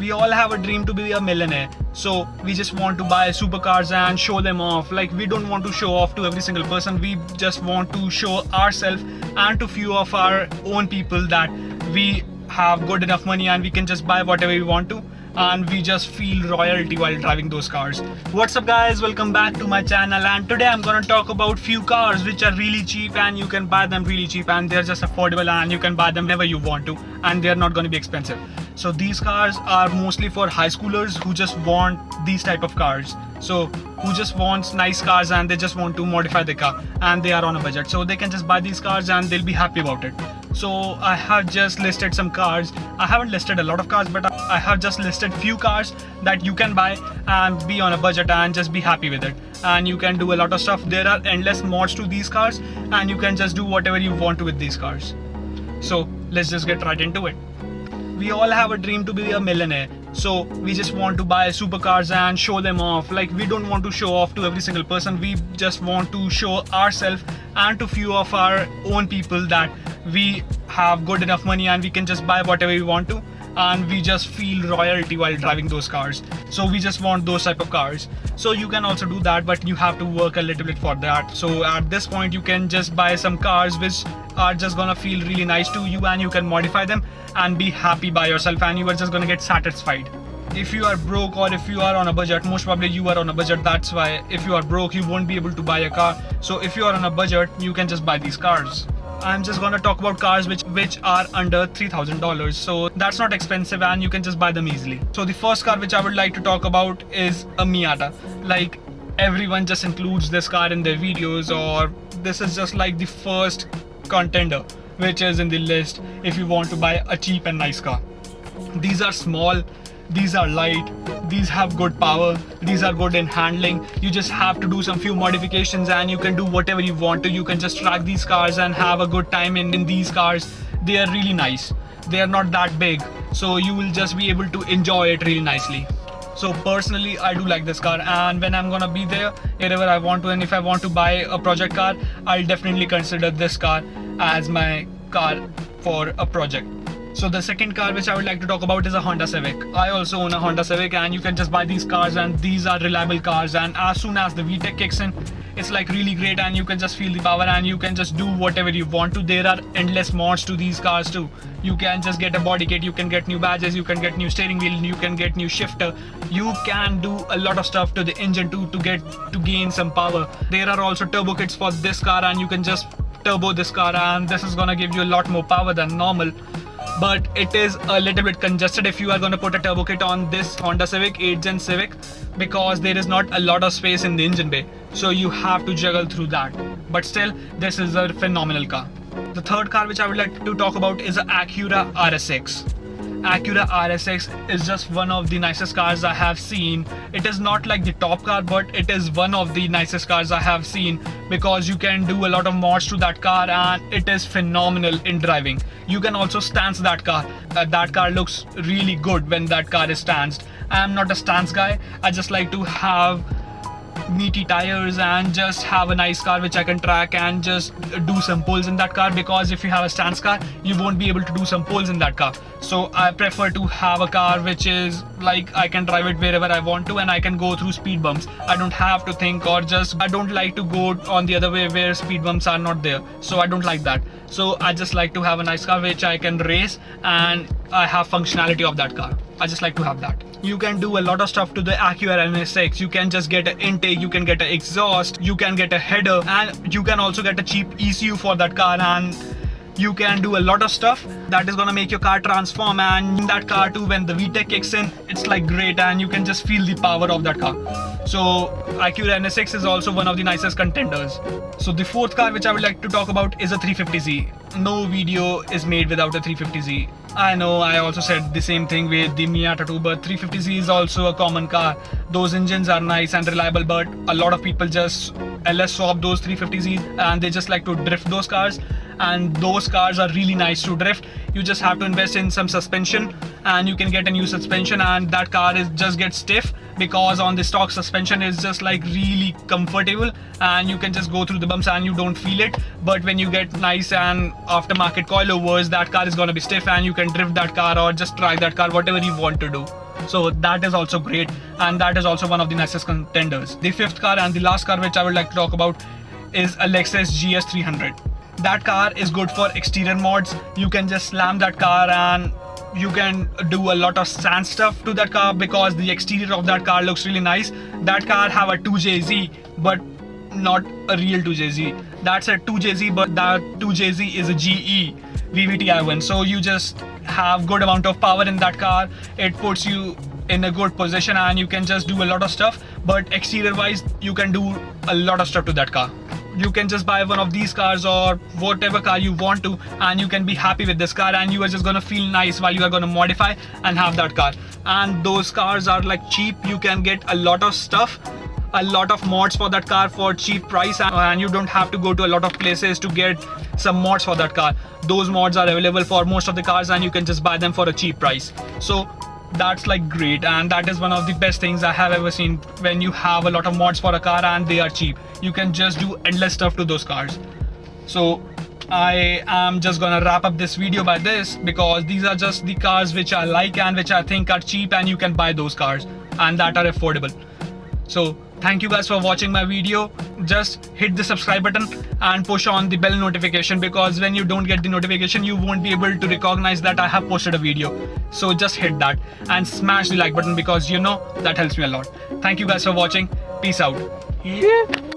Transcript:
We all have a dream to be a millionaire, so we just want to buy supercars and show them off. Like, we don't want to show off to every single person, we just want to show ourselves and to few of our own people that we have good enough money and we can just buy whatever we want to, and we just feel royalty while driving those cars. What's up guys, welcome back to my channel, and today I'm gonna talk about few cars which are really cheap and you can buy them really cheap and they're just affordable and you can buy them whenever you want to and they're not gonna be expensive. So these cars are mostly for high schoolers who just want these type of cars. So who just wants nice cars and they just want to modify the car and they are on a budget, so they can just buy these cars and they'll be happy about it. So I have just listed some cars. I haven't listed a lot of cars, but I have just listed few cars that you can buy and be on a budget and just be happy with it. And you can do a lot of stuff. There are endless mods to these cars and you can just do whatever you want to with these cars. So let's just get right into it. We all have a dream to be a millionaire, so we just want to buy supercars and show them off. Like, we don't want to show off to every single person, we just want to show ourselves and to few of our own people that we have good enough money and we can just buy whatever we want to, and we just feel royalty while driving those cars. So we just want those type of cars. So you can also do that, but you have to work a little bit for that. So at this point you can just buy some cars which are just gonna feel really nice to you and you can modify them and be happy by yourself and you are just gonna get satisfied. If you are broke or if you are on a budget, most probably you are on a budget, that's why if you are broke you won't be able to buy a car. So if you are on a budget, you can just buy these cars. I'm just gonna talk about cars which are under $3,000, so that's not expensive and you can just buy them easily. So the first car which I would like to talk about is a Miata. Like, everyone just includes this car in their videos, or this is just like the first contender which is in the list if you want to buy a cheap and nice car. These are small, these are light, these have good power, these are good in handling. You just have to do some few modifications and you can do whatever you want to. You can just track these cars and have a good time in these cars. They are really nice. They are not that big, so you will just be able to enjoy it really nicely. So personally I do like this car, and when I'm gonna be there wherever I want to, and if I want to buy a project car, I'll definitely consider this car as my car for a project. So the second car which I would like to talk about is a Honda Civic. I also own a Honda Civic, and you can just buy these cars and these are reliable cars, and as soon as the VTEC kicks in, it's like really great and you can just feel the power and you can just do whatever you want to. There are endless mods to these cars too. You can just get a body kit, you can get new badges, you can get new steering wheel, you can get new shifter. You can do a lot of stuff to the engine too to gain some power. There are also turbo kits for this car and you can just turbo this car, and this is gonna give you a lot more power than normal. But it is a little bit congested if you are going to put a turbo kit on this Honda Civic 8th Gen Civic, because there is not a lot of space in the engine bay, so you have to juggle through that. But still, this is a phenomenal car. The third car which I would like to talk about is an Acura Rs6. Acura Rs6 is just one of the nicest cars I have seen. It is not like the top car, but it is one of the nicest cars I have seen, because you can do a lot of mods to that car and it is phenomenal in driving. You can also stance that car. That car looks really good when that car is stanced. I am not a stance guy. I just like to have meaty tires and just have a nice car which I can track and just do some pulls in that car, because if you have a stance car you won't be able to do some pulls in that car. So I prefer to have a car which is like I can drive it wherever I want to and I can go through speed bumps. I don't have to think, or just I don't like to go on the other way where speed bumps are not there, so I don't like that. So I just like to have a nice car which I can race and I have functionality of that car. I just like to have that. You can do a lot of stuff to the Acura Rs6. You can just get an intake, you can get an exhaust, you can get a header, and you can also get a cheap ECU for that car, and you can do a lot of stuff that is gonna make your car transform. And in that car too, when the VTEC kicks in, it's like great and you can just feel the power of that car. So Acura Rs6 is also one of the nicest contenders. So the fourth car which I would like to talk about is a 350Z. No video is made without a 350Z. I know I also said the same thing with the Miata too, but 350Z is also a common car. Those engines are nice and reliable, but a lot of people just LS swap those 350Zs and they just like to drift those cars. and those cars are really nice to drift. You just have to invest in some suspension and you can get a new suspension, and that car is just gets stiff because on the stock suspension is just like really comfortable and you can just go through the bumps and you don't feel it. But when you get nice and aftermarket coilovers, that car is gonna be stiff and you can drift that car or just try that car, whatever you want to do. So that is also great, and that is also one of the nicest contenders. The fifth car and the last car which I would like to talk about is Alexis Gs300. That car is good for exterior mods. You can just slam that car and you can do a lot of sand stuff to that car because the exterior of that car looks really nice. That car have a 2JZ, but not a real 2JZ. That's a 2JZ, but that 2JZ is a GE VVT-i1. So you just have good amount of power in that car. It puts you in a good position and you can just do a lot of stuff. But exterior wise, you can do a lot of stuff to that car. You can just buy one of these cars or whatever car you want to, and you can be happy with this car, and you are just gonna feel nice while you are gonna modify and have that car. And those cars are like cheap. You can get a lot of stuff, a lot of mods for that car for cheap price, and you don't have to go to a lot of places to get some mods for that car. Those mods are available for most of the cars and you can just buy them for a cheap price. So that's like great, and that is one of the best things I have ever seen. When you have a lot of mods for a car and they are cheap, you can just do endless stuff to those cars. So I am just gonna wrap up this video by this, because these are just the cars which I like and which I think are cheap and you can buy those cars and that are affordable. So thank you guys for watching my video. Just hit the subscribe button and push on the bell notification, because when you don't get the notification you won't be able to recognize that I have posted a video. So just hit that and smash the like button, because you know that helps me a lot. Thank you guys for watching. Peace out. Yeah.